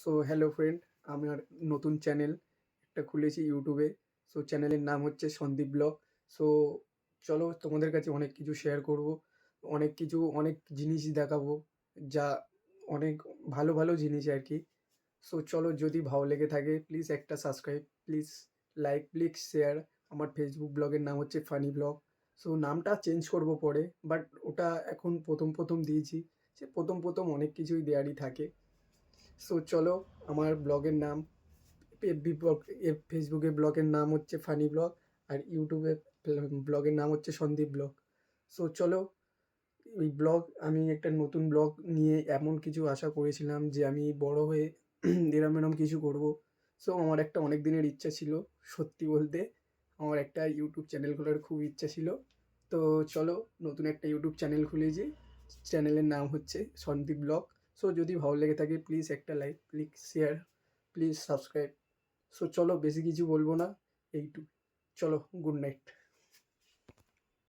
So hello friend, আমার নতুন channel একটা খুলেছি ইউটিউবে। সো চ্যানেলের নাম হচ্ছে সন্দীপ ব্লগ। সো চলো তোমাদের কাছে অনেক কিছু শেয়ার করব, অনেক জিনিস দেখাবো, যা অনেক ভালো ভালো জিনিস আর কি। সো চলো, যদি ভালো লেগে থাকে প্লিজ একটা subscribe, please like, please share. আমার ফেসবুক ব্লগের নাম হচ্ছে ফানি ব্লগ। সো নামটা চেঞ্জ করব পরে, বাট ওটা এখন প্রথম প্রথম দিয়েছি। সে প্রথম প্রথম অনেক কিছুই দেয়ারই থাকে। সো চলো, আমার ব্লগের নাম এফবি ব্লগ, ফেসবুকে ব্লগের নাম হচ্ছে ফানি ব্লগ, আর ইউটিউবে ব্লগের নাম হচ্ছে সন্দীপ ব্লগ। সো চলো, এই ব্লগ, আমি একটা নতুন ব্লগ নিয়ে এমন কিছু আশা করেছিলাম যে আমি বড় হয়ে এরম এরম কিছু করব। সো আমার একটা অনেক দিনের ইচ্ছা ছিল, সত্যি বলতে আমার একটা ইউটিউব চ্যানেল খোলার খুব ইচ্ছা ছিল। তো চলো, নতুন একটা ইউটিউব চ্যানেল খুলেছি, চ্যানেলের নাম হচ্ছে সন্দীপ ব্লগ। সো যদি ভালো লেগে থাকে প্লিজ একটা like, please share, please subscribe. So চলো, বেশি কিছু বলবো না, এইটুকু। চলো, গুড নাইট।